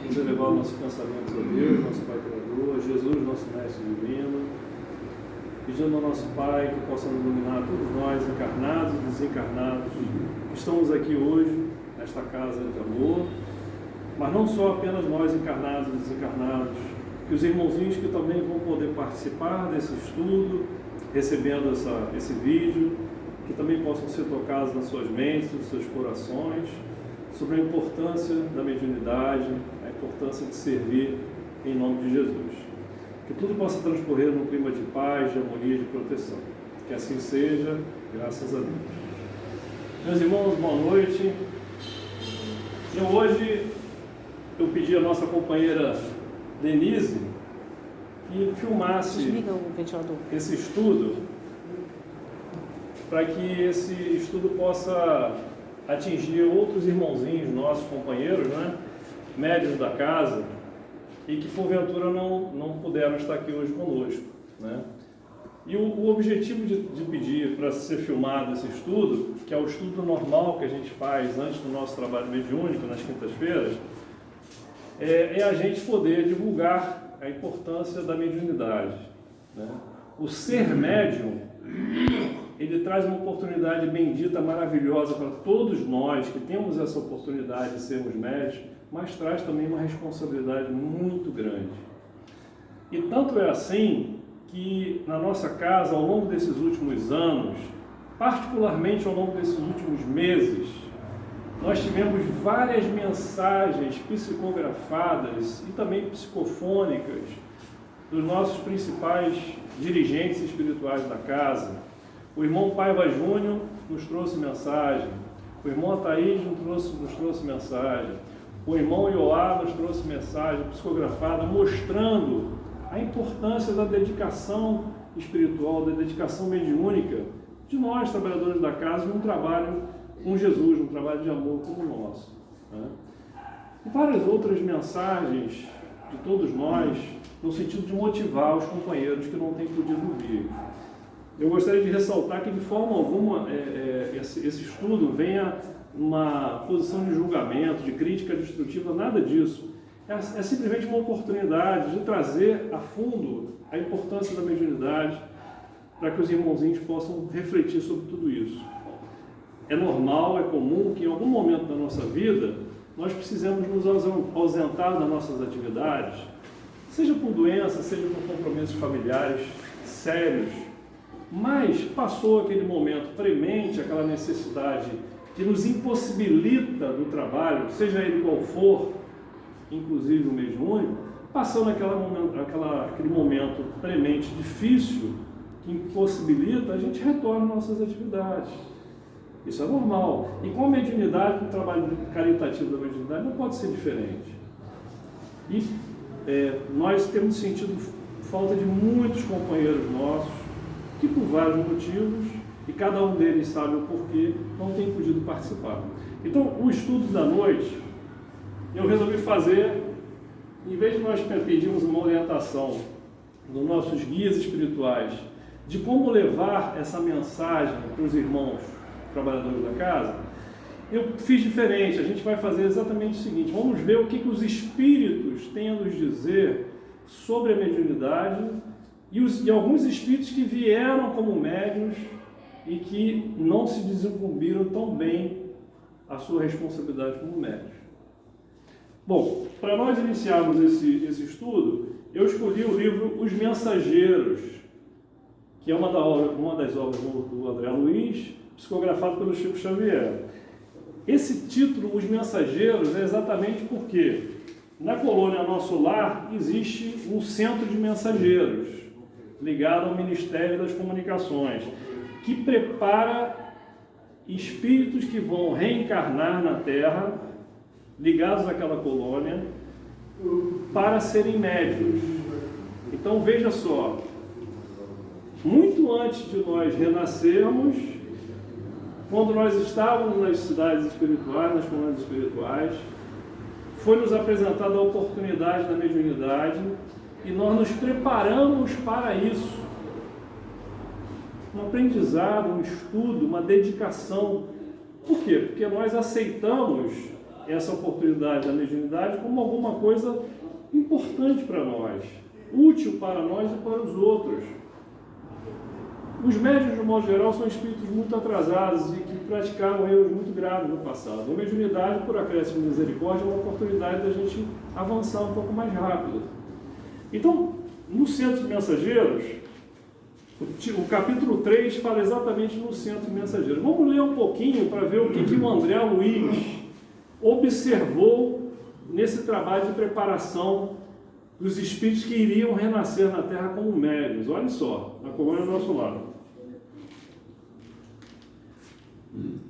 Vamos elevar nossos pensamentos a Deus, nosso Pai Criador, a Jesus, nosso Mestre Divino, pedindo ao nosso Pai que possa iluminar todos nós, encarnados e desencarnados, que estamos aqui hoje, nesta casa de amor, mas não só apenas nós encarnados e desencarnados, que os irmãozinhos que também vão poder participar desse estudo, recebendo esse vídeo, que também possam ser tocados nas suas mentes, nos seus corações, sobre a importância da mediunidade, a importância de servir em nome de Jesus. Que tudo possa transcorrer num clima de paz, de harmonia e de proteção. Que assim seja, graças a Deus. Meus irmãos, boa noite. Hoje eu pedi à nossa companheira Denise que filmasse esse estudo, para que esse estudo possa atingir outros irmãozinhos, nossos companheiros, né, médios da casa, e que porventura não puderam estar aqui hoje conosco, né? E o objetivo de pedir para ser filmado esse estudo, que é o estudo normal que a gente faz antes do nosso trabalho mediúnico, nas quintas-feiras, é a gente poder divulgar a importância da mediunidade, né? O ser médium, ele traz uma oportunidade bendita, maravilhosa para todos nós que temos essa oportunidade de sermos médios, mas traz também uma responsabilidade muito grande. E tanto é assim que na nossa casa, ao longo desses últimos anos, particularmente ao longo desses últimos meses, nós tivemos várias mensagens psicografadas e também psicofônicas dos nossos principais dirigentes espirituais da casa. O irmão Paiva Júnior nos trouxe mensagem, o irmão Ataíde nos trouxe mensagem, o irmão Ioá nos trouxe mensagem psicografada mostrando a importância da dedicação espiritual, da dedicação mediúnica de nós, trabalhadores da casa, num trabalho com Jesus, num trabalho de amor como o nosso, né? E várias outras mensagens de todos nós, no sentido de motivar os companheiros que não têm podido vir. Eu gostaria de ressaltar que, de forma alguma, esse estudo venha numa posição de julgamento, de crítica destrutiva, nada disso. É simplesmente uma oportunidade de trazer a fundo a importância da mediunidade para que os irmãozinhos possam refletir sobre tudo isso. É normal, é comum que em algum momento da nossa vida nós precisamos nos ausentar das nossas atividades, seja por doença, seja por compromissos familiares sérios, mas passou aquele momento premente, aquela necessidade que nos impossibilita do trabalho, seja ele qual for, inclusive o mediúnico, passando aquele momento premente difícil, que impossibilita, a gente retorna às nossas atividades. Isso é normal. E com a mediunidade, o trabalho caritativo da mediunidade não pode ser diferente. E nós temos sentido falta de muitos companheiros nossos, que por vários motivos, e cada um deles sabe o porquê, não tem podido participar. Então, o estudo da noite, eu resolvi fazer, em vez de nós pedirmos uma orientação dos nossos guias espirituais, de como levar essa mensagem para os irmãos trabalhadores da casa, eu fiz diferente. A gente vai fazer exatamente o seguinte: vamos ver o que os espíritos têm a nos dizer sobre a mediunidade e alguns espíritos que vieram como médiuns e que não se desenvolveram tão bem a sua responsabilidade como médiuns. Bom, para nós iniciarmos esse estudo, eu escolhi o livro Os Mensageiros, que é uma das obras do André Luiz, psicografado pelo Chico Xavier. Esse título, Os Mensageiros, é exatamente porque na colônia Nosso Lar existe um centro de mensageiros, ligado ao Ministério das Comunicações, que prepara espíritos que vão reencarnar na Terra, ligados àquela colônia, para serem médiuns. Então veja só, muito antes de nós renascermos, quando nós estávamos nas cidades espirituais, nas colônias espirituais, foi nos apresentada a oportunidade da mediunidade e nós nos preparamos para isso. Um aprendizado, um estudo, uma dedicação. Por quê? Porque nós aceitamos essa oportunidade da mediunidade como alguma coisa importante para nós, útil para nós e para os outros. Os médiuns, de modo geral, são espíritos muito atrasados e que praticaram erros muito graves no passado. A mediunidade, por acréscimo de misericórdia, é uma oportunidade da gente avançar um pouco mais rápido. Então, no Centro de Mensageiros, o capítulo 3 fala exatamente no Centro de Mensageiros. Vamos ler um pouquinho para ver o que o André Luiz observou nesse trabalho de preparação dos espíritos que iriam renascer na Terra como médiuns. Olha só, a coluna do nosso lado.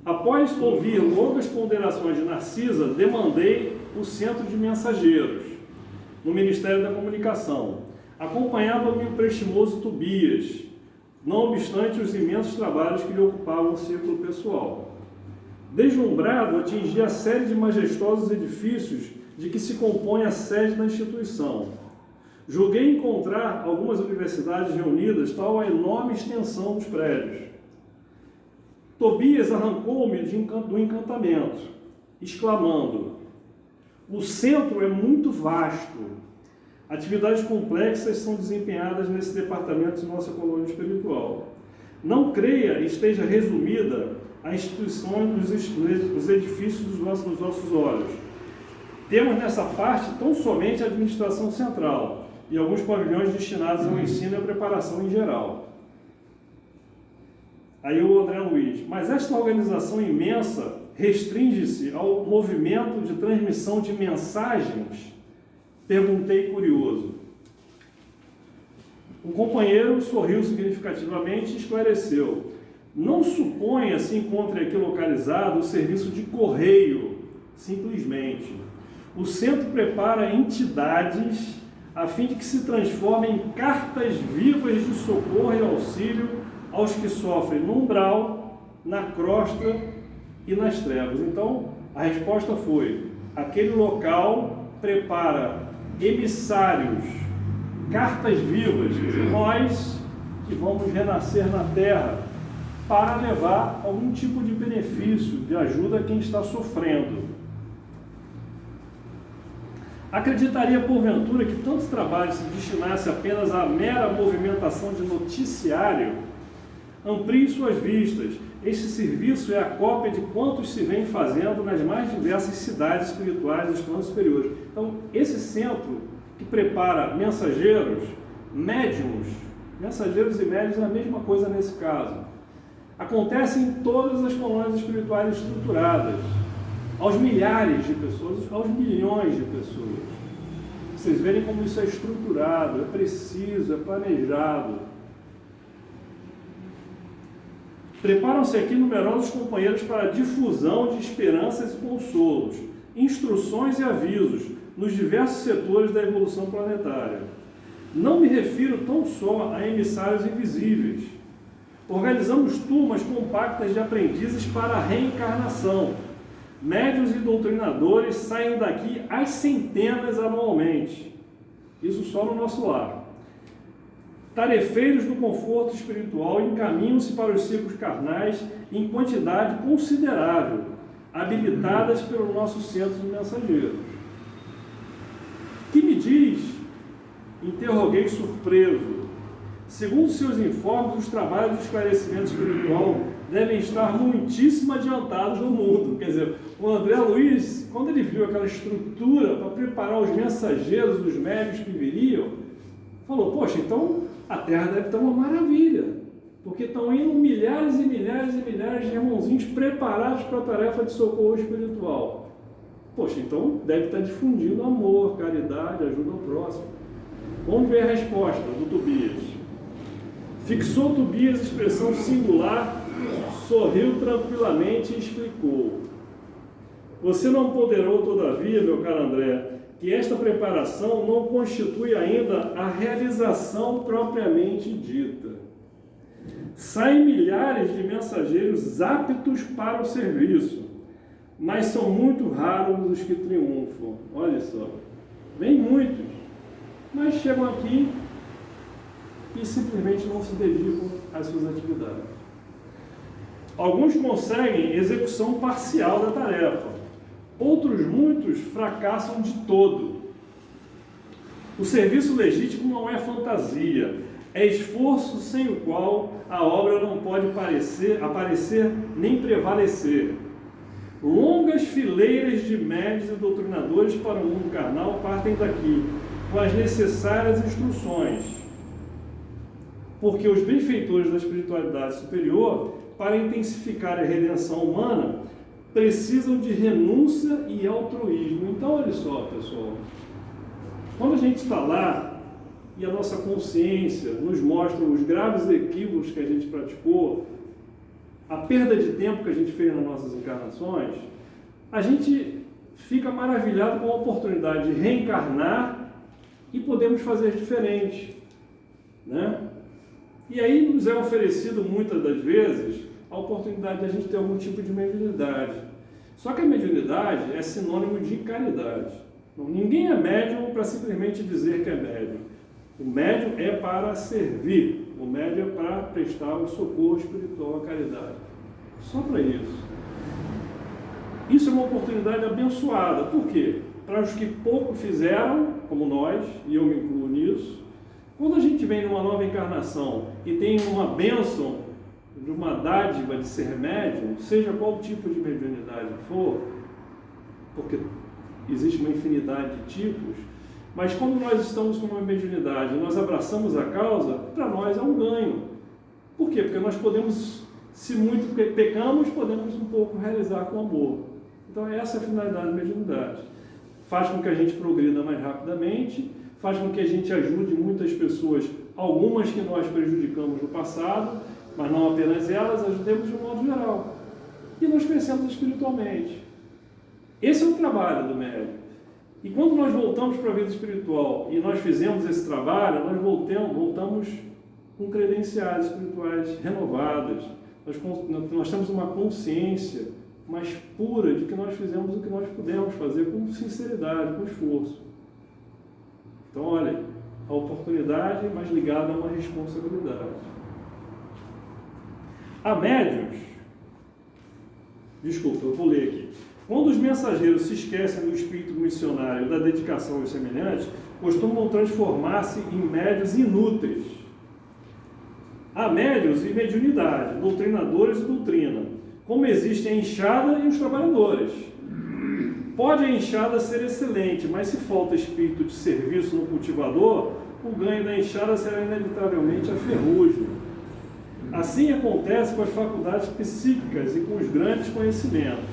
Após ouvir longas ponderações de Narcisa, demandei o Centro de Mensageiros, no Ministério da Comunicação. Acompanhava-me o prestimoso Tobias, não obstante os imensos trabalhos que lhe ocupavam o círculo pessoal. Deslumbrado, atingi a série de majestosos edifícios de que se compõe a sede da instituição. Julguei encontrar algumas universidades reunidas, tal a enorme extensão dos prédios. Tobias arrancou-me do encantamento, exclamando: o centro é muito vasto. Atividades complexas são desempenhadas nesse departamento de nossa colônia espiritual. Não creia esteja resumida a instituição dos edifícios dos nossos olhos. Temos nessa parte tão somente a administração central e alguns pavilhões destinados ao ensino e à preparação em geral. Aí o André Luiz: mas esta organização imensa restringe-se ao movimento de transmissão de mensagens? Perguntei curioso. O companheiro sorriu significativamente e esclareceu: não suponha se encontre aqui localizado o serviço de correio, simplesmente. O centro prepara entidades a fim de que se transformem em cartas vivas de socorro e auxílio aos que sofrem no umbral, na crosta e nas trevas. Então, a resposta foi: aquele local prepara emissários, cartas vivas de nós que vamos renascer na Terra para levar algum tipo de benefício, de ajuda a quem está sofrendo. Acreditaria, porventura, que tanto trabalho se destinasse apenas à mera movimentação de noticiário? Amplie suas vistas. Este serviço é a cópia de quantos se vem fazendo nas mais diversas cidades espirituais dos planos superiores. Então, esse centro que prepara mensageiros, médiums, mensageiros e médiums é a mesma coisa nesse caso. Acontece em todas as colônias espirituais estruturadas, aos milhares de pessoas, aos milhões de pessoas. Vocês verem como isso é estruturado, é preciso, é planejado. Preparam-se aqui numerosos companheiros para a difusão de esperanças e consolos, instruções e avisos nos diversos setores da evolução planetária. Não me refiro tão só a emissários invisíveis. Organizamos turmas compactas de aprendizes para a reencarnação. Médiuns e doutrinadores saem daqui às centenas anualmente. Isso só no nosso lar. Tarefeiros do conforto espiritual encaminham-se para os ciclos carnais em quantidade considerável, habilitadas pelo nosso centro de mensageiros. Que me diz? Interroguei surpreso. Segundo seus informes, os trabalhos de esclarecimento espiritual devem estar muitíssimo adiantados no mundo. Quer dizer, o André Luiz, quando ele viu aquela estrutura para preparar os mensageiros dos médiuns que viriam, falou: poxa, então a Terra deve estar uma maravilha, porque estão indo milhares e milhares e milhares de irmãozinhos preparados para a tarefa de socorro espiritual. Poxa, então deve estar difundindo amor, caridade, ajuda ao próximo. Vamos ver a resposta do Tobias. Fixou Tobias expressão singular, sorriu tranquilamente e explicou: você não ponderou, todavia, meu caro André, que esta preparação não constitui ainda a realização propriamente dita. Saem milhares de mensageiros aptos para o serviço, mas são muito raros os que triunfam. Olha só, vem muitos, mas chegam aqui e simplesmente não se dedicam às suas atividades. Alguns conseguem execução parcial da tarefa, Outros muitos fracassam de todo. O serviço legítimo não é fantasia, é esforço sem o qual a obra não pode aparecer nem prevalecer. Longas fileiras de médios e doutrinadores para o mundo carnal partem daqui, com as necessárias instruções, porque os benfeitores da espiritualidade superior, para intensificar a redenção humana, precisam de renúncia e altruísmo. Então, olha só, pessoal, quando a gente está lá e a nossa consciência nos mostra os graves equívocos que a gente praticou, a perda de tempo que a gente fez nas nossas encarnações, a gente fica maravilhado com a oportunidade de reencarnar e podemos fazer diferente, né? E aí nos é oferecido muitas das vezes a oportunidade de a gente ter algum tipo de mediunidade. Só que a mediunidade é sinônimo de caridade. Ninguém é médium para simplesmente dizer que é médium. O médium é para servir. O médium é para prestar o socorro espiritual à caridade. Só para isso. Isso é uma oportunidade abençoada. Por quê? Para os que pouco fizeram, como nós, e eu me incluo nisso, quando a gente vem numa nova encarnação e tem uma bênção, de uma dádiva de ser médium, seja qual tipo de mediunidade for, porque existe uma infinidade de tipos, mas quando nós estamos com uma mediunidade e nós abraçamos a causa, para nós é um ganho. Por quê? Porque nós podemos, se muito pecamos, podemos um pouco realizar com amor. Então essa é a finalidade da mediunidade. Faz com que a gente progrida mais rapidamente, faz com que a gente ajude muitas pessoas, algumas que nós prejudicamos no passado, mas não apenas elas, ajudemos de um modo geral. E nós crescemos espiritualmente. Esse é o trabalho do médium. E quando nós voltamos para a vida espiritual e nós fizemos esse trabalho, nós voltamos com credenciais espirituais renovadas. Nós temos uma consciência mais pura de que nós fizemos o que nós pudemos fazer com sinceridade, com esforço. Então, olha, a oportunidade, mas ligada a uma responsabilidade. Há médiuns, desculpa, eu vou ler aqui. Quando os mensageiros se esquecem do espírito missionário e da dedicação aos semelhantes, costumam transformar-se em médiuns inúteis. Há médiuns e mediunidade, doutrinadores e doutrina, como existem a enxada e os trabalhadores. Pode a enxada ser excelente, mas se falta espírito de serviço no cultivador, o ganho da enxada será inevitavelmente a ferrugem. Assim acontece com as faculdades psíquicas e com os grandes conhecimentos.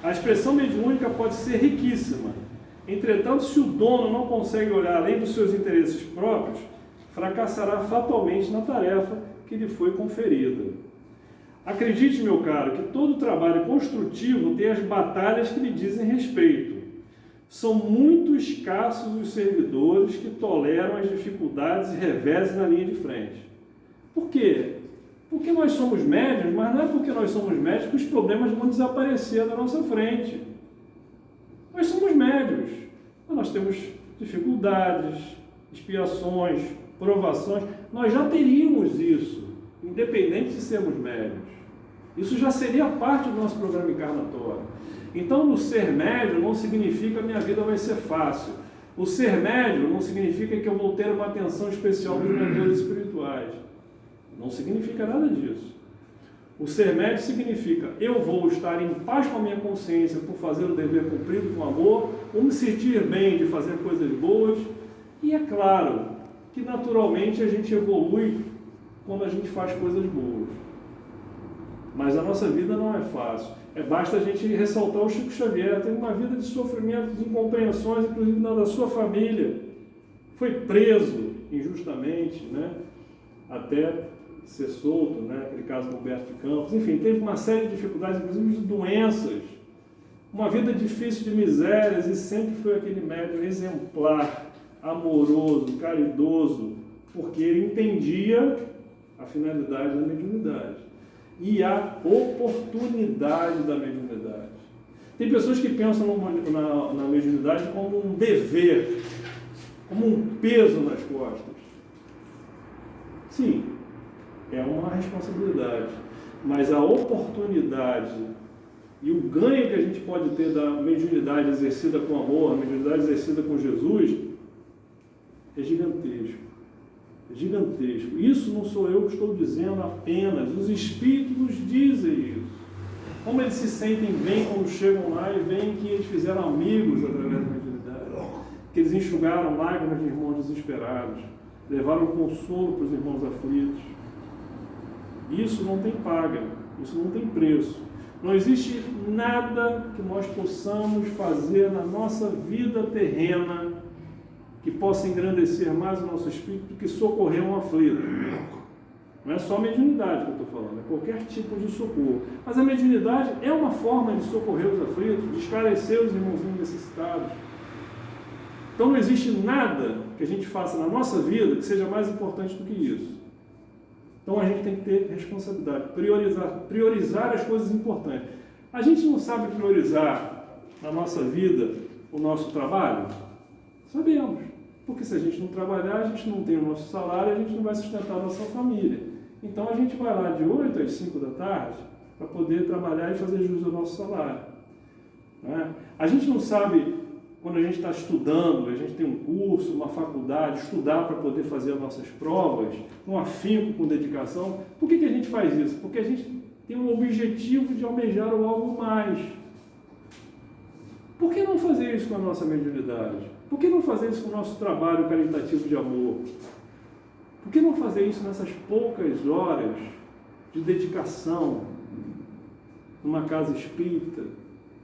A expressão mediúnica pode ser riquíssima. Entretanto, se o dono não consegue olhar além dos seus interesses próprios, fracassará fatalmente na tarefa que lhe foi conferida. Acredite, meu caro, que todo trabalho construtivo tem as batalhas que lhe dizem respeito. São muito escassos os servidores que toleram as dificuldades e reveses na linha de frente. Por quê? Porque nós somos médiuns, mas não é porque nós somos médiuns que os problemas vão desaparecer da nossa frente. Nós somos médiuns, mas nós temos dificuldades, expiações, provações. Nós já teríamos isso, independente de sermos médiuns. Isso já seria parte do nosso programa encarnatório. Então, o ser médium não significa que a minha vida vai ser fácil. O ser médium não significa que eu vou ter uma atenção especial dos mentores espirituais. Não significa nada disso. O ser médium significa eu vou estar em paz com a minha consciência por fazer o dever cumprido com amor, ou me sentir bem de fazer coisas boas. E é claro que naturalmente a gente evolui quando a gente faz coisas boas. Mas a nossa vida não é fácil. Basta a gente ressaltar o Chico Xavier, teve uma vida de sofrimento, de incompreensões, inclusive da sua família. Foi preso injustamente, né? Até ser solto, né? Aquele caso do Humberto de Campos. Enfim, teve uma série de dificuldades, inclusive de doenças. Uma vida difícil de misérias, e sempre foi aquele médium exemplar, amoroso, caridoso, porque ele entendia a finalidade da mediunidade e a oportunidade da mediunidade. Tem pessoas que pensam na mediunidade como um dever, como um peso nas costas. Sim, é uma responsabilidade, mas a oportunidade E o ganho que a gente pode ter da mediunidade exercida com amor, a mediunidade exercida com Jesus, é gigantesco. É gigantesco. Isso não sou eu que estou dizendo apenas, os Espíritos dizem isso. Como eles se sentem bem quando chegam lá e veem que eles fizeram amigos através da mediunidade, que eles enxugaram lágrimas de irmãos desesperados, levaram consolo para os irmãos aflitos. Isso não tem paga, isso não tem preço. Não existe nada que nós possamos fazer na nossa vida terrena que possa engrandecer mais o nosso espírito do que socorrer um aflito. Não é só a mediunidade que eu estou falando, é qualquer tipo de socorro. Mas a mediunidade é uma forma de socorrer os aflitos, de esclarecer os irmãozinhos necessitados. Então não existe nada que a gente faça na nossa vida que seja mais importante do que isso. Então a gente tem que ter responsabilidade, priorizar as coisas importantes. A gente não sabe priorizar na nossa vida o nosso trabalho? Sabemos, porque se a gente não trabalhar, a gente não tem o nosso salário, a gente não vai sustentar a nossa família. Então a gente vai lá de 8 às 5 da tarde para poder trabalhar e fazer jus ao nosso salário. Não é? A gente não sabe, quando a gente está estudando, a gente tem um curso, uma faculdade, estudar para poder fazer as nossas provas, com afinco, com dedicação. Por que a gente faz isso? Porque a gente tem um objetivo de almejar algo mais. Por que não fazer isso com a nossa mediunidade? Por que não fazer isso com o nosso trabalho caritativo de amor? Por que não fazer isso nessas poucas horas de dedicação numa casa espírita,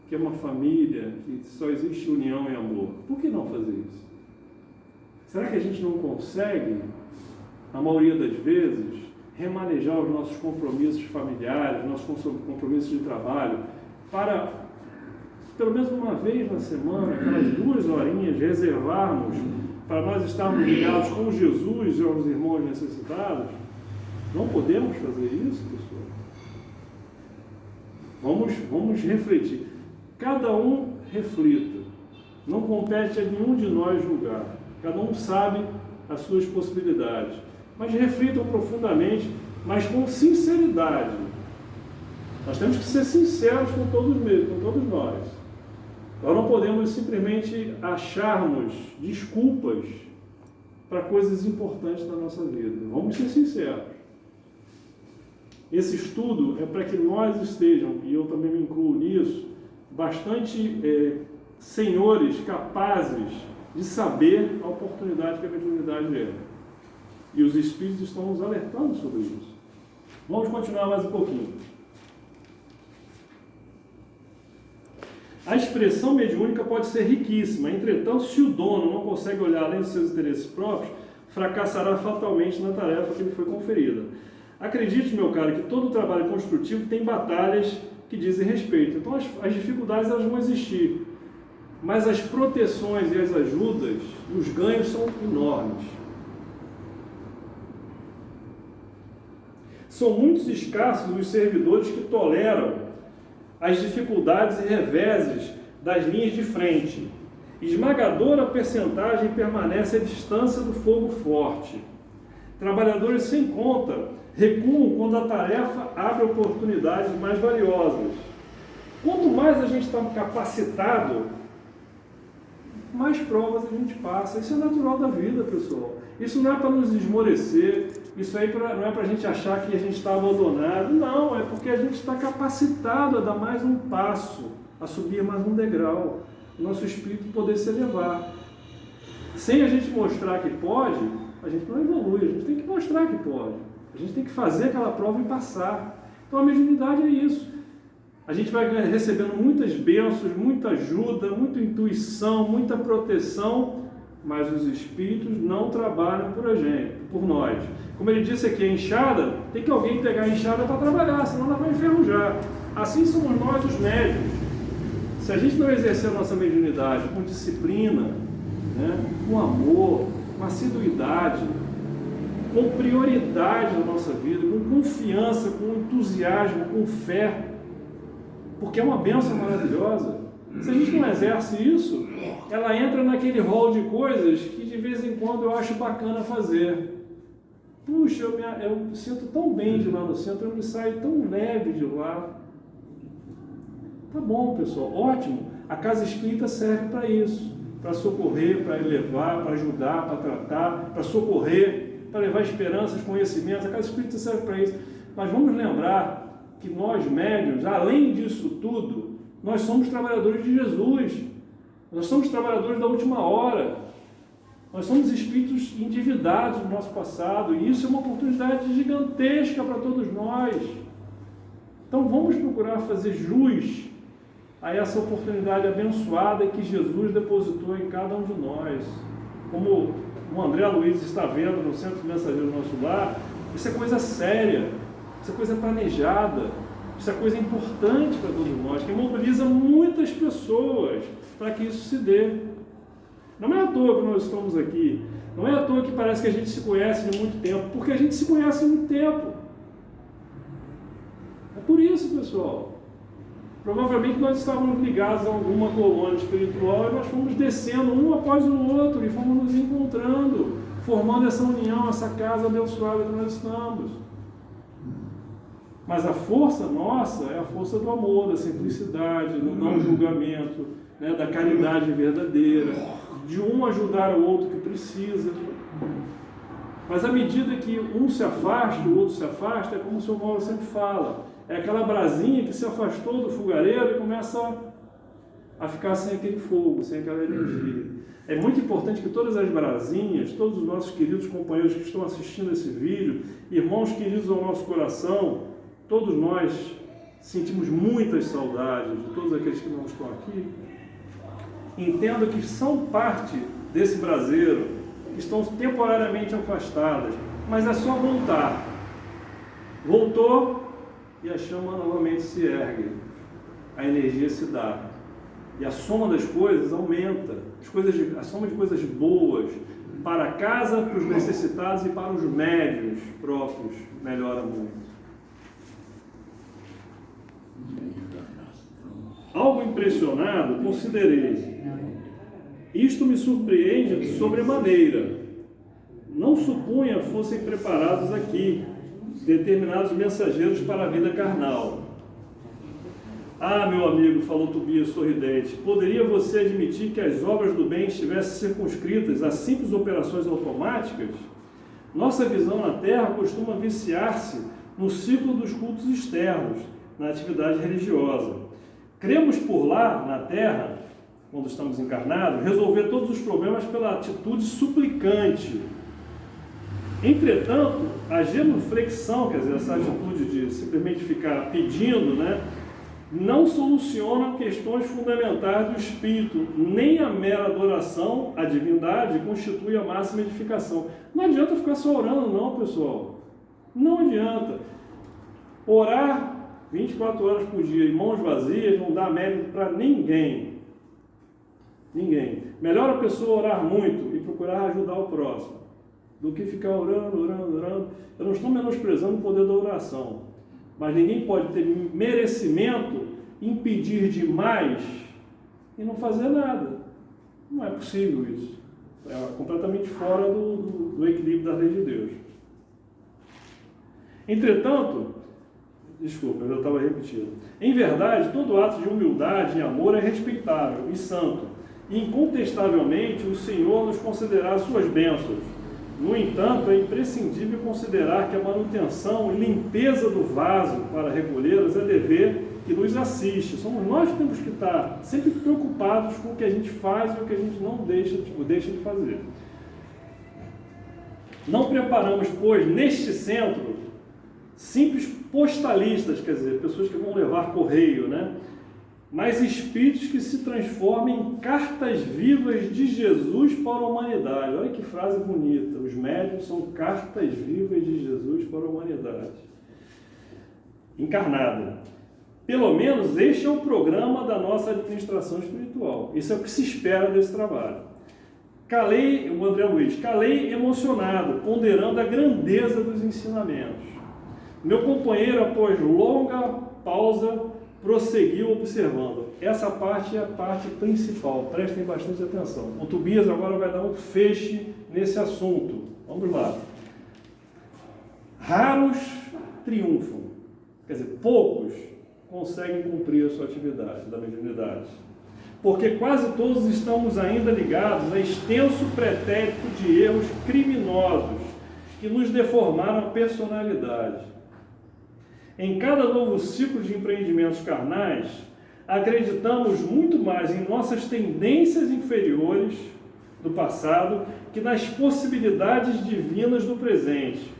que é uma família, que só existe união e amor? Por que não fazer isso? Será que a gente não consegue, na maioria das vezes, remanejar os nossos compromissos familiares, nossos compromissos de trabalho, para, pelo menos uma vez na semana, aquelas 2 horinhas, reservarmos para nós estarmos ligados com Jesus e aos irmãos necessitados? Não podemos fazer isso, pessoal. Vamos refletir. Cada um reflita. Não compete a nenhum de nós julgar. Cada um sabe as suas possibilidades. Mas reflitam profundamente, mas com sinceridade. Nós temos que ser sinceros com todos nós. Nós não podemos simplesmente acharmos desculpas para coisas importantes da nossa vida. Vamos ser sinceros. Esse estudo é para que nós estejam, e eu também me incluo nisso, bastante senhores capazes de saber a oportunidade que a mediunidade é. E os Espíritos estão nos alertando sobre isso. Vamos continuar mais um pouquinho. A expressão mediúnica pode ser riquíssima, entretanto, se o dono não consegue olhar além dos seus interesses próprios, fracassará fatalmente na tarefa que lhe foi conferida. Acredite, meu caro, que todo trabalho construtivo tem batalhas que dizem respeito. Então as dificuldades elas vão existir, mas as proteções e as ajudas, os ganhos são enormes. São muitos escassos os servidores que toleram as dificuldades e reveses das linhas de frente. Esmagadora percentagem permanece à distância do fogo forte. Trabalhadores sem conta recuam quando a tarefa abre oportunidades mais valiosas. Quanto mais a gente está capacitado, mais provas a gente passa. Isso é natural da vida, pessoal. Isso não é para nos esmorecer, isso aí não é para a gente achar que a gente está abandonado. Não, é porque a gente está capacitado a dar mais um passo, a subir mais um degrau, o nosso espírito poder se elevar. Sem a gente mostrar que pode, a gente não evolui, a gente tem que mostrar que pode. A gente tem que fazer aquela prova e passar. Então a mediunidade é isso. A gente vai recebendo muitas bênçãos, muita ajuda, muita intuição, muita proteção, mas os espíritos não trabalham por nós. Como ele disse aqui, a enxada, tem que alguém pegar a enxada para trabalhar, senão ela vai enferrujar. Assim somos nós os médios. Se a gente não exercer a nossa mediunidade com disciplina, né, com amor, com assiduidade, com prioridade na nossa vida, com confiança, com entusiasmo, com fé, porque é uma bênção maravilhosa. Se a gente não exerce isso, ela entra naquele rol de coisas que de vez em quando eu acho bacana fazer. Puxa, eu me sinto tão bem de lá no centro, eu me saio tão leve de lá. Tá bom, pessoal, ótimo. A casa espírita serve para isso, para socorrer, para elevar, para ajudar, para tratar, para socorrer, para levar esperanças, conhecimentos. A casa espírita serve para isso. Mas vamos lembrar que nós, médiuns, além disso tudo, nós somos trabalhadores de Jesus. Nós somos trabalhadores da última hora. Nós somos espíritos endividados do nosso passado. E isso é uma oportunidade gigantesca para todos nós. Então vamos procurar fazer jus a essa oportunidade abençoada que Jesus depositou em cada um de nós. Como o André Luiz está vendo no Centro Mensageiro do Nosso Lar, isso é coisa séria, isso é coisa planejada, isso é coisa importante para todos nós, que mobiliza muitas pessoas para que isso se dê. Não é à toa que nós estamos aqui, não é à toa que parece que a gente se conhece de muito tempo, porque a gente se conhece há muito tempo. É por isso, pessoal. Provavelmente nós estávamos ligados a alguma colônia espiritual e nós fomos descendo um após o outro e fomos nos encontrando, formando essa união, essa casa abençoada que nós estamos. Mas a força nossa é a força do amor, da simplicidade, do não julgamento, né, da caridade verdadeira, de um ajudar o outro que precisa. Mas à medida que um se afasta, o outro se afasta, é como o Sr. Mauro sempre fala, é aquela brasinha que se afastou do fogareiro e começa a ficar sem aquele fogo, sem aquela energia. É muito importante que todas as brasinhas, todos os nossos queridos companheiros que estão assistindo esse vídeo, irmãos queridos ao nosso coração, todos nós sentimos muitas saudades de todos aqueles que não estão aqui, entendam que são parte desse braseiro, que estão temporariamente afastadas, mas é só voltar. Voltou e a chama novamente se ergue, a energia se dá, e a soma das coisas aumenta, a soma de coisas boas para a casa, para os necessitados e para os médiuns próprios melhora muito. Algo impressionado, considerei. Isto me surpreende de sobremaneira. Não supunha fossem preparados aqui determinados mensageiros para a vida carnal. Ah, meu amigo, falou Tobias sorridente, poderia você admitir que as obras do bem estivessem circunscritas a simples operações automáticas? Nossa visão na Terra costuma viciar-se no ciclo dos cultos externos, na atividade religiosa. Cremos por lá, na Terra, quando estamos encarnados, resolver todos os problemas pela atitude suplicante. Entretanto, a genuflexão, quer dizer, essa atitude de simplesmente ficar pedindo, né, não soluciona questões fundamentais do espírito, nem a mera adoração à divindade constitui a máxima edificação. Não adianta ficar só orando, não, pessoal. Não adianta. Orar 24 horas por dia, em mãos vazias, não dá mérito para ninguém. Ninguém. Melhor a pessoa orar muito e procurar ajudar o próximo, do que ficar orando. Eu não estou menosprezando o poder da oração, mas ninguém pode ter merecimento em pedir demais e não fazer nada. Não é possível isso. É completamente fora do equilíbrio da lei de Deus. Entretanto, desculpa, eu estava repetindo. Em verdade, todo ato de humildade e amor é respeitável e santo. E, incontestavelmente, o Senhor nos concederá suas bênçãos. No entanto, é imprescindível considerar que a manutenção e limpeza do vaso para recolhê-las é dever que nos assiste. Somos nós que temos que estar sempre preocupados com o que a gente faz e o que a gente não deixa de fazer. Não preparamos, pois, neste centro, simples postalistas, quer dizer, pessoas que vão levar correio, né? Mas espíritos que se transformem em cartas vivas de Jesus para a humanidade. Olha que frase bonita. Os médiuns são cartas vivas de Jesus para a humanidade. Encarnada. Pelo menos este é o programa da nossa administração espiritual. Isso é o que se espera desse trabalho. O André Luiz, calei emocionado, ponderando a grandeza dos ensinamentos. Meu companheiro, após longa pausa, prosseguiu observando. Essa parte é a parte principal, prestem bastante atenção. O Tobias agora vai dar um feche nesse assunto. Vamos lá. Raros triunfam, quer dizer, poucos conseguem cumprir a sua atividade da mediunidade. Porque quase todos estamos ainda ligados a extenso pretérito de erros criminosos que nos deformaram a personalidade. Em cada novo ciclo de empreendimentos carnais, acreditamos muito mais em nossas tendências inferiores do passado que nas possibilidades divinas do presente,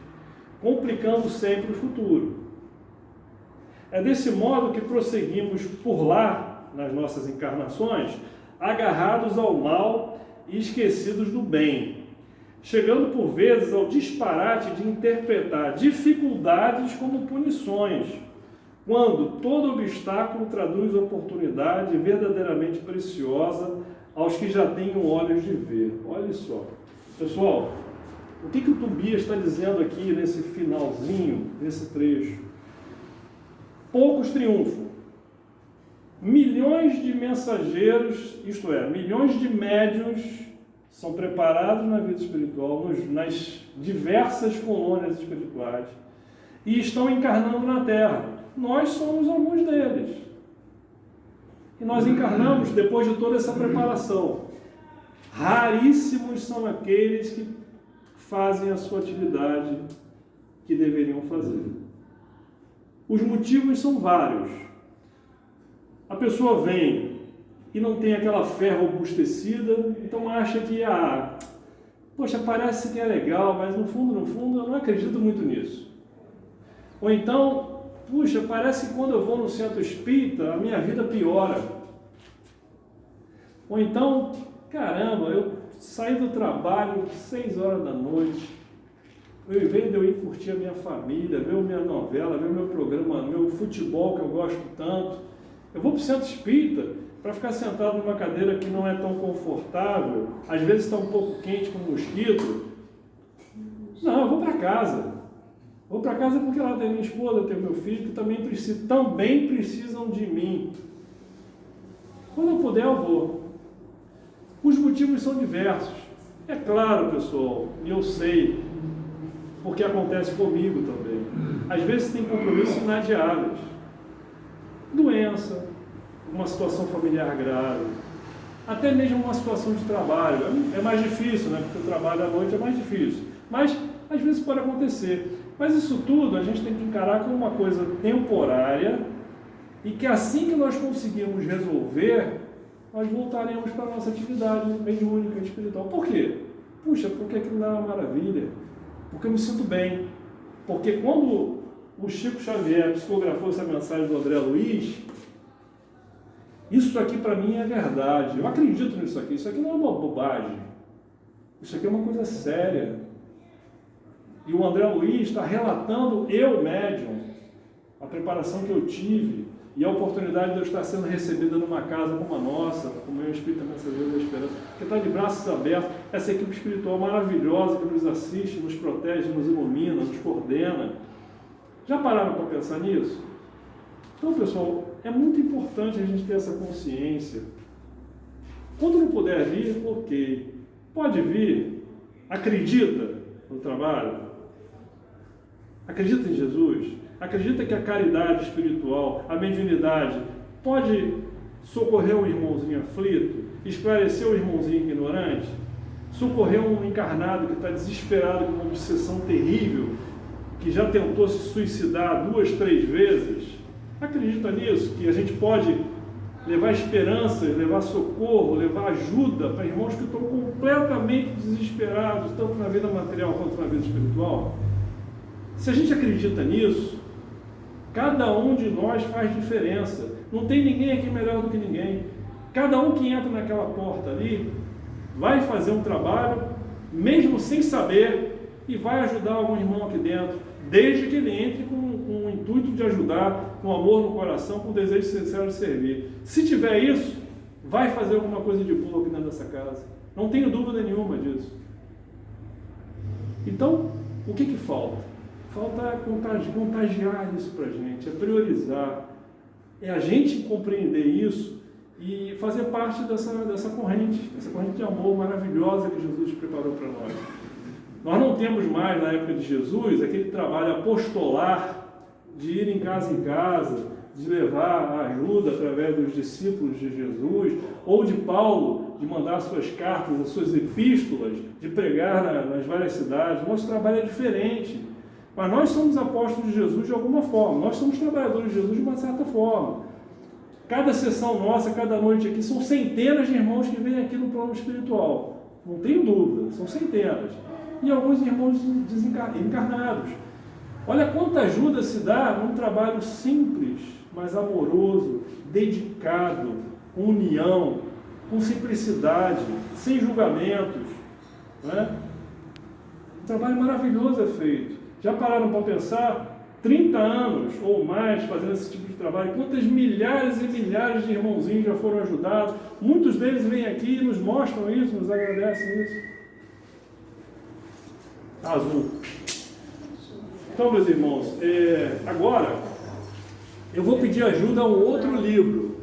complicando sempre o futuro. É desse modo que prosseguimos por lá, nas nossas encarnações, agarrados ao mal e esquecidos do bem, chegando por vezes ao disparate de interpretar dificuldades como punições, quando todo obstáculo traduz oportunidade verdadeiramente preciosa aos que já tenham olhos de ver. Olha só. Pessoal, o que o Tobias está dizendo aqui nesse finalzinho, nesse trecho? Poucos triunfam. Milhões de mensageiros, isto é, milhões de médiuns são preparados na vida espiritual, nas diversas colônias espirituais, e estão encarnando na Terra. Nós somos alguns deles. E nós encarnamos depois de toda essa preparação. Raríssimos são aqueles que fazem a sua atividade que deveriam fazer. Os motivos são vários. A pessoa vem e não tem aquela fé robustecida, então acha que, poxa, parece que é legal, mas no fundo, eu não acredito muito nisso. Ou então, puxa, parece que quando eu vou no centro espírita, a minha vida piora. Ou então, caramba, eu saí do trabalho 6 horas da noite, ao invés de eu ir curtir a minha família, ver minha novela, ver meu programa, meu futebol que eu gosto tanto, eu vou para o centro espírita para ficar sentado numa cadeira que não é tão confortável, às vezes está um pouco quente com mosquito. Não, eu vou para casa. Vou para casa porque lá tem minha esposa, tem meu filho, que também precisam de mim. Quando eu puder, eu vou. Os motivos são diversos. É claro, pessoal, e eu sei, porque acontece comigo também. Às vezes tem compromissos inadiáveis. Doença, uma situação familiar grave, até mesmo uma situação de trabalho. É mais difícil, né? Porque o trabalho à noite é mais difícil. Mas, às vezes, pode acontecer. Mas isso tudo a gente tem que encarar como uma coisa temporária e que assim que nós conseguirmos resolver, nós voltaremos para a nossa atividade mediúnica e espiritual. Por quê? Puxa, porque aquilo não é uma maravilha. Porque eu me sinto bem. Porque quando o Chico Xavier psicografou essa mensagem do André Luiz, isso aqui para mim é verdade. Eu acredito nisso aqui. Isso aqui não é uma bobagem. Isso aqui é uma coisa séria. E o André Luiz está relatando, eu, médium, a preparação que eu tive e a oportunidade de eu estar sendo recebida numa casa como a nossa, como eu, Espírita Mensageiro da Esperança, que está de braços abertos, essa equipe espiritual maravilhosa que nos assiste, nos protege, nos ilumina, nos coordena. Já pararam para pensar nisso? Então, pessoal, é muito importante a gente ter essa consciência. Quando não puder vir, ok. Pode vir, acredita no trabalho, acredita em Jesus, acredita que a caridade espiritual, a mediunidade, pode socorrer um irmãozinho aflito, esclarecer um irmãozinho ignorante, socorrer um encarnado que está desesperado com uma obsessão terrível, que já tentou se suicidar 2, 3 vezes. Acredita nisso? Que a gente pode levar esperança, levar socorro, levar ajuda para irmãos que estão completamente desesperados, tanto na vida material quanto na vida espiritual? Se a gente acredita nisso, cada um de nós faz diferença. Não tem ninguém aqui melhor do que ninguém. Cada um que entra naquela porta ali vai fazer um trabalho, mesmo sem saber, e vai ajudar algum irmão aqui dentro, desde que ele entre com o intuito de ajudar, com amor no coração, com desejo sincero de servir. Se tiver isso, vai fazer alguma coisa de boa aqui dentro dessa casa. Não tenho dúvida nenhuma disso. Então, o que falta? Falta contagiar isso para a gente, é priorizar, é a gente compreender isso e fazer parte dessa corrente de amor maravilhosa que Jesus preparou para nós. Nós não temos mais, na época de Jesus, aquele trabalho apostolar de ir em casa de levar a ajuda através dos discípulos de Jesus, ou de Paulo, de mandar suas cartas, as suas epístolas, de pregar nas várias cidades. Nosso trabalho é diferente. Mas nós somos apóstolos de Jesus de alguma forma, nós somos trabalhadores de Jesus de uma certa forma. Cada sessão nossa, cada noite aqui, são centenas de irmãos que vêm aqui no plano espiritual. Não tenho dúvida, são centenas. E alguns irmãos encarnados. Olha quanta ajuda se dá num trabalho simples, mas amoroso, dedicado, com união, com simplicidade, sem julgamentos. Né? Um trabalho maravilhoso é feito. Já pararam para pensar? 30 anos ou mais fazendo esse tipo de trabalho, quantas milhares e milhares de irmãozinhos já foram ajudados, muitos deles vêm aqui e nos mostram isso, nos agradecem isso. Azul. Então, meus irmãos, agora eu vou pedir ajuda a um outro livro.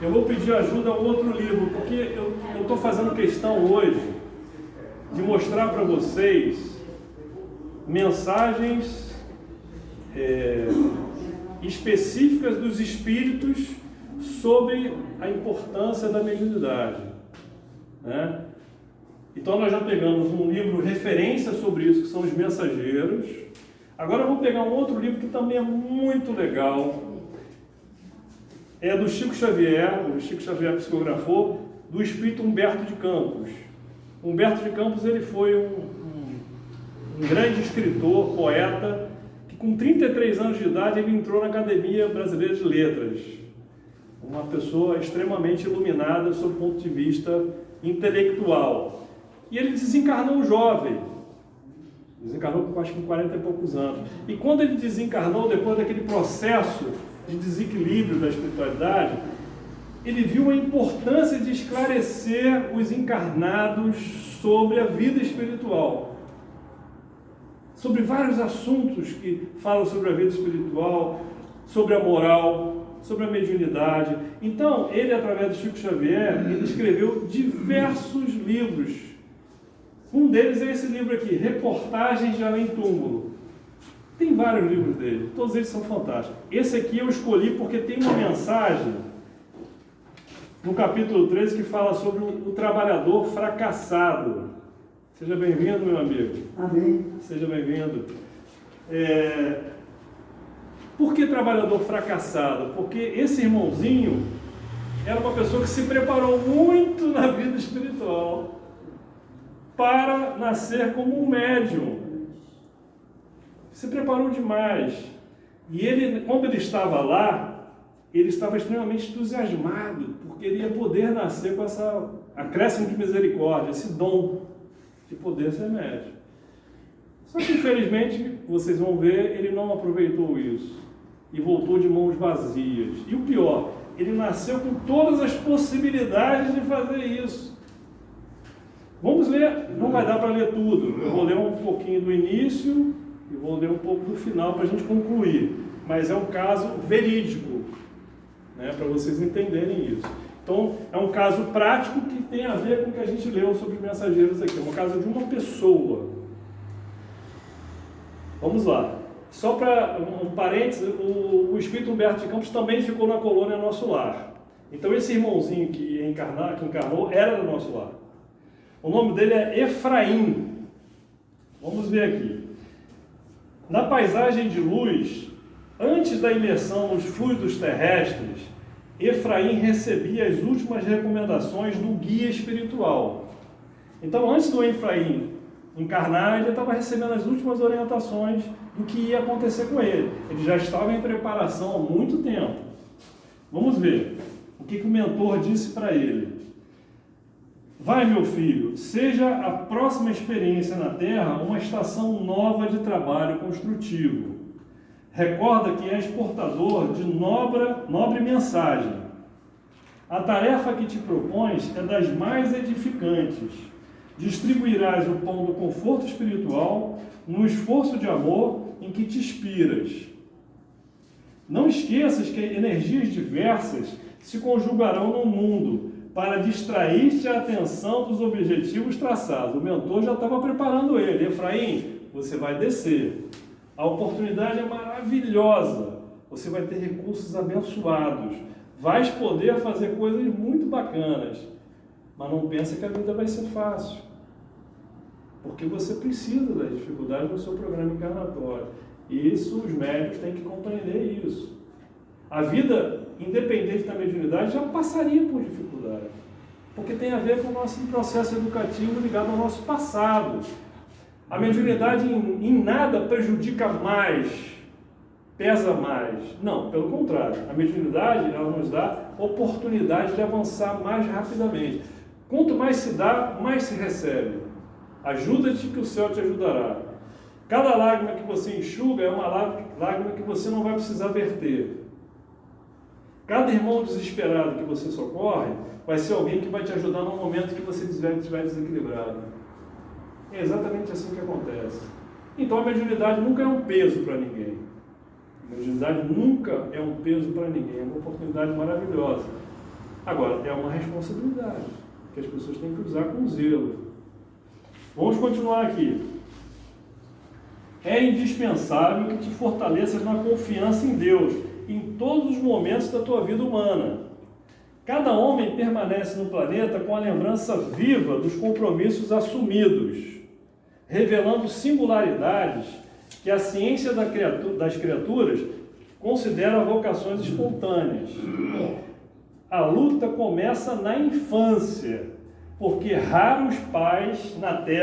Eu vou pedir ajuda a um outro livro, porque eu estou fazendo questão hoje de mostrar para vocês mensagens específicas dos espíritos sobre a importância da mediunidade, né? Então nós já pegamos um livro referência sobre isso, que são os Mensageiros. Agora eu vou pegar um outro livro que também é muito legal, é do Chico Xavier, psicografou, do espírito Humberto de Campos. Humberto de Campos, ele foi um grande escritor, poeta, que com 33 anos de idade ele entrou na Academia Brasileira de Letras. Uma pessoa extremamente iluminada sob o ponto de vista intelectual. E ele desencarnou jovem. Desencarnou com acho que 40 e poucos anos. E quando ele desencarnou, depois daquele processo de desequilíbrio da espiritualidade, ele viu a importância de esclarecer os encarnados sobre a vida espiritual. Sobre vários assuntos que falam sobre a vida espiritual, sobre a moral, sobre a mediunidade. Então, ele, através do Chico Xavier, ele escreveu diversos livros. Um deles é esse livro aqui, Reportagens de Além Túmulo. Tem vários livros dele, todos eles são fantásticos. Esse aqui eu escolhi porque tem uma mensagem no capítulo 13 que fala sobre o trabalhador fracassado. Seja bem-vindo, meu amigo. Amém. Seja bem-vindo. Por que trabalhador fracassado? Porque esse irmãozinho era uma pessoa que se preparou muito na vida espiritual para nascer como um médium. Se preparou demais. E ele, quando ele estava lá, ele estava extremamente entusiasmado, porque ele ia poder nascer com essa acréscimo de misericórdia, esse dom de poder ser médium. Só que, infelizmente, vocês vão ver, ele não aproveitou isso e voltou de mãos vazias. E o pior, ele nasceu com todas as possibilidades de fazer isso. Vamos ler, não vai dar para ler tudo. Eu vou ler um pouquinho do início e vou ler um pouco do final para a gente concluir. Mas é um caso verídico, né, para vocês entenderem isso. Então, é um caso prático que tem a ver com o que a gente leu sobre os mensageiros aqui. É um caso de uma pessoa. Vamos lá. Só para um parênteses, o espírito Humberto de Campos também ficou na colônia Nosso Lar. Então, esse irmãozinho que encarnou era do Nosso Lar. O nome dele é Efraim. Vamos ver aqui. Na paisagem de luz, antes da imersão nos fluidos terrestres, Efraim recebia as últimas recomendações do guia espiritual. Então, antes do Efraim encarnar, ele estava recebendo as últimas orientações do que ia acontecer com ele. Ele já estava em preparação há muito tempo. Vamos ver o que o mentor disse para ele. Vai, meu filho, seja a próxima experiência na Terra uma estação nova de trabalho construtivo. Recorda que és portador de nobre mensagem. A tarefa que te propões é das mais edificantes. Distribuirás o pão do conforto espiritual no esforço de amor em que te inspiras. Não esqueças que energias diversas se conjugarão no mundo para distrair-te a atenção dos objetivos traçados. O mentor já estava preparando ele. Efraim, você vai descer. A oportunidade é maravilhosa. Você vai ter recursos abençoados. Vai poder fazer coisas muito bacanas. Mas não pensa que a vida vai ser fácil. Porque você precisa das dificuldades no seu programa encarnatório. E isso, os médicos têm que compreender isso. A vida, independente da mediunidade, já passaria por dificuldade. Porque tem a ver com o nosso processo educativo ligado ao nosso passado. A mediunidade em nada prejudica mais, pesa mais. Não, pelo contrário. A mediunidade, ela nos dá oportunidade de avançar mais rapidamente. Quanto mais se dá, mais se recebe. Ajuda-te que o céu te ajudará. Cada lágrima que você enxuga é uma lágrima que você não vai precisar verter. Cada irmão desesperado que você socorre vai ser alguém que vai te ajudar no momento que você estiver desequilibrado. É exatamente assim que acontece. Então a mediunidade nunca é um peso para ninguém. A mediunidade nunca é um peso para ninguém. É uma oportunidade maravilhosa. Agora, é uma responsabilidade que as pessoas têm que usar com zelo. Vamos continuar aqui. É indispensável que te fortaleças na confiança em Deus em todos os momentos da tua vida humana. Cada homem permanece no planeta com a lembrança viva dos compromissos assumidos, revelando singularidades que a ciência das criaturas considera vocações espontâneas. A luta começa na infância, porque raros pais na Terra